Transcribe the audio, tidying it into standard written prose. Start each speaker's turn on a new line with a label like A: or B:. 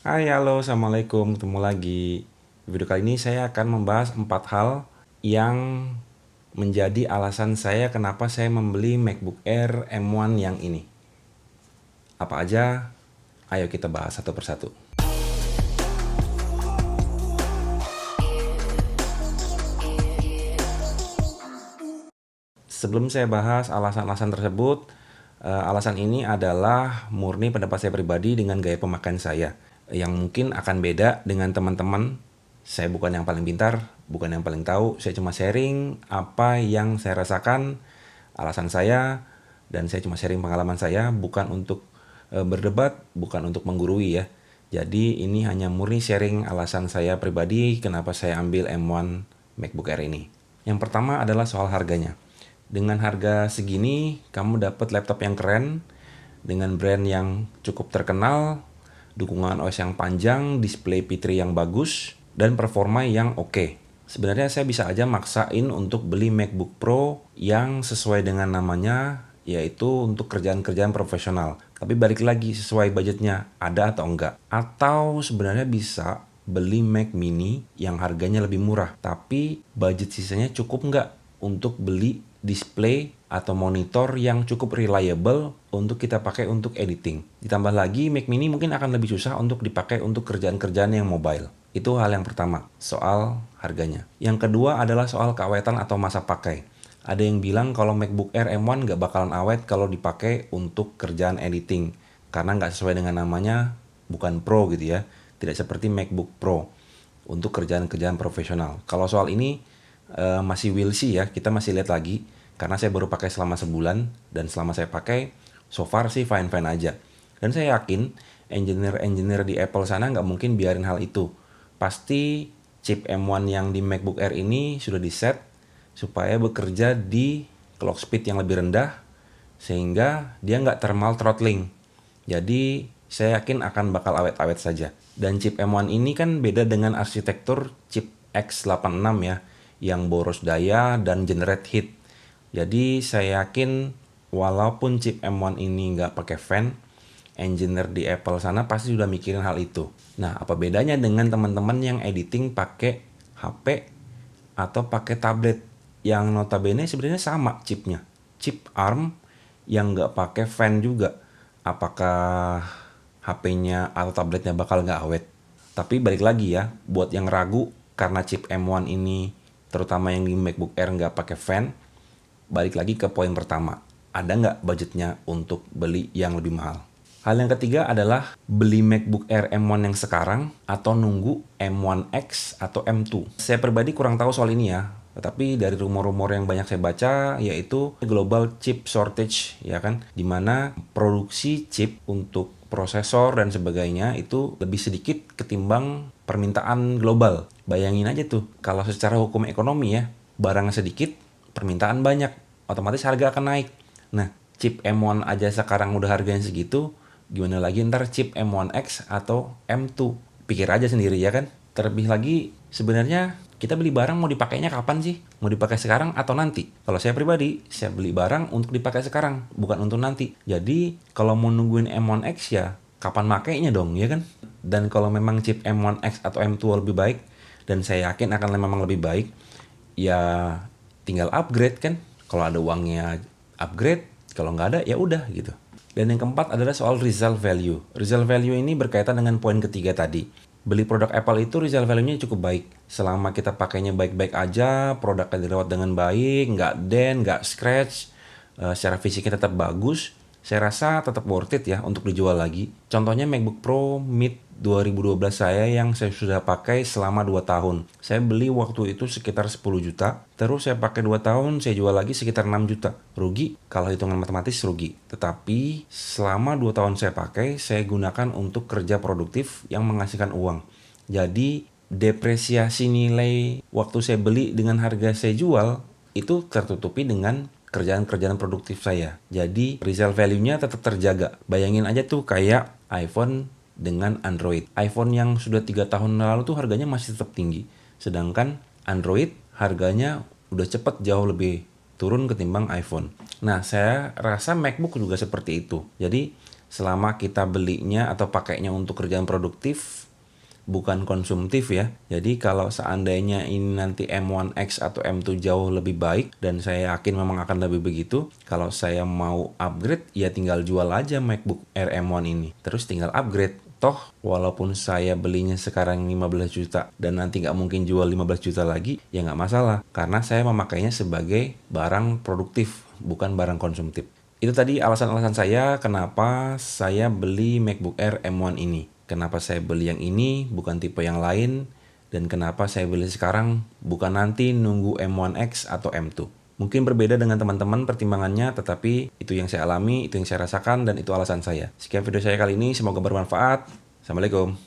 A: Hai, halo, assalamualaikum, ketemu lagi. Di video kali ini saya akan membahas 4 hal yang menjadi alasan saya kenapa saya membeli MacBook Air M1 yang ini. Apa aja? Ayo kita bahas satu persatu. Sebelum saya bahas alasan-alasan tersebut, alasan ini adalah murni pendapat saya pribadi dengan gaya pemakaian saya, yang mungkin akan beda dengan teman-teman. Saya bukan yang paling pintar, bukan yang paling tahu, saya cuma sharing apa yang saya rasakan, alasan saya, dan saya cuma sharing pengalaman saya, bukan untuk berdebat, bukan untuk menggurui ya. Jadi ini hanya murni sharing alasan saya pribadi kenapa saya ambil M1 MacBook Air ini. Yang pertama adalah soal harganya. Dengan harga segini, kamu dapat laptop yang keren, dengan brand yang cukup terkenal, dukungan OS yang panjang, display fitur yang bagus, dan performa yang oke. Sebenarnya saya bisa aja maksain untuk beli MacBook Pro yang sesuai dengan namanya, yaitu untuk kerjaan-kerjaan profesional. Tapi balik lagi sesuai budgetnya, ada atau enggak. Atau sebenarnya bisa beli Mac mini yang harganya lebih murah, tapi budget sisanya cukup enggak untuk beli display atau monitor yang cukup reliable untuk kita pakai untuk editing. Ditambah lagi Mac mini mungkin akan lebih susah untuk dipakai untuk kerjaan-kerjaan yang mobile. Itu hal yang pertama, soal harganya. Yang kedua adalah soal keawetan atau masa pakai. Ada yang bilang kalau MacBook Air M1 nggak bakalan awet kalau dipakai untuk kerjaan editing. Karena nggak sesuai dengan namanya, bukan Pro gitu ya. Tidak seperti MacBook Pro untuk kerjaan-kerjaan profesional. Kalau soal ini masih will see ya, kita masih lihat lagi. Karena saya baru pakai selama sebulan, dan selama saya pakai, so far sih fine-fine aja. Dan saya yakin engineer-engineer di Apple sana nggak mungkin biarin hal itu. Pasti chip M1 yang di MacBook Air ini sudah di-set supaya bekerja di clock speed yang lebih rendah, sehingga dia nggak thermal throttling. Jadi saya yakin akan bakal awet-awet saja. Dan chip M1 ini kan beda dengan arsitektur chip X86 ya, yang boros daya dan generate heat. Jadi saya yakin walaupun chip M1 ini nggak pakai fan, engineer di Apple sana pasti sudah mikirin hal itu. Nah, apa bedanya dengan teman-teman yang editing pakai HP atau pakai tablet yang notabene sebenarnya sama chipnya, chip ARM yang nggak pakai fan juga. Apakah HP-nya atau tabletnya bakal nggak awet? Tapi balik lagi ya, buat yang ragu karena chip M1 ini, terutama yang di MacBook Air nggak pakai fan, balik lagi ke poin pertama. Ada nggak budgetnya untuk beli yang lebih mahal? Hal yang ketiga adalah beli MacBook Air M1 yang sekarang atau nunggu M1X atau M2. Saya pribadi kurang tahu soal ini ya, tetapi dari rumor-rumor yang banyak saya baca yaitu global chip shortage ya kan, dimana produksi chip untuk prosesor dan sebagainya itu lebih sedikit ketimbang permintaan global. Bayangin aja tuh, kalau secara hukum ekonomi ya, barang sedikit, permintaan banyak, otomatis harga akan naik. Nah, chip M1 aja sekarang udah harganya segitu, gimana lagi ntar chip M1X atau M2? Pikir aja sendiri ya kan. Terlebih lagi sebenarnya kita beli barang mau dipakainya kapan sih? Mau dipakai sekarang atau nanti? Kalau saya pribadi, saya beli barang untuk dipakai sekarang, bukan untuk nanti. Jadi kalau mau nungguin M1X ya kapan makainya dong ya kan? Dan kalau memang chip M1X atau M2 lebih baik, dan saya yakin akan memang lebih baik, ya tinggal upgrade kan. Kalau ada uangnya upgrade, kalau nggak ada ya udah gitu. Dan yang keempat adalah soal resale value. Resale value ini berkaitan dengan poin ketiga tadi. Beli produk Apple itu resale value-nya cukup baik. Selama kita pakainya baik-baik aja, produknya dirawat dengan baik, nggak dent, nggak scratch, secara fisiknya tetap bagus, saya rasa tetap worth it ya untuk dijual lagi. Contohnya MacBook Pro Mid 2012 saya yang saya sudah pakai selama 2 tahun. Saya beli waktu itu sekitar 10 juta, terus saya pakai 2 tahun, saya jual lagi sekitar 6 juta. Rugi? Kalau hitungan matematis rugi. Tetapi selama 2 tahun saya pakai, saya gunakan untuk kerja produktif yang menghasilkan uang. Jadi depresiasi nilai waktu saya beli dengan harga saya jual itu tertutupi dengan kerjaan-kerjaan produktif saya. Jadi resale value-nya tetap terjaga. Bayangin aja tuh kayak iPhone dengan Android. iPhone yang sudah 3 tahun lalu tuh harganya masih tetap tinggi. Sedangkan Android harganya udah cepet jauh lebih turun ketimbang iPhone. Nah, saya rasa MacBook juga seperti itu. Jadi selama kita belinya atau pakainya untuk kerjaan produktif, bukan konsumtif ya. Jadi kalau seandainya ini nanti M1X atau M2 jauh lebih baik, dan saya yakin memang akan lebih begitu, kalau saya mau upgrade ya tinggal jual aja MacBook Air M1 ini, terus tinggal upgrade. Toh walaupun saya belinya sekarang 15 juta dan nanti nggak mungkin jual 15 juta lagi, ya nggak masalah, karena saya memakainya sebagai barang produktif, bukan barang konsumtif. Itu tadi alasan-alasan saya kenapa saya beli MacBook Air M1 ini. Kenapa saya beli yang ini, bukan tipe yang lain. Dan kenapa saya beli sekarang, bukan nanti nunggu M1X atau M2. Mungkin berbeda dengan teman-teman pertimbangannya, tetapi itu yang saya alami, itu yang saya rasakan, dan itu alasan saya. Sekian video saya kali ini, semoga bermanfaat. Assalamualaikum.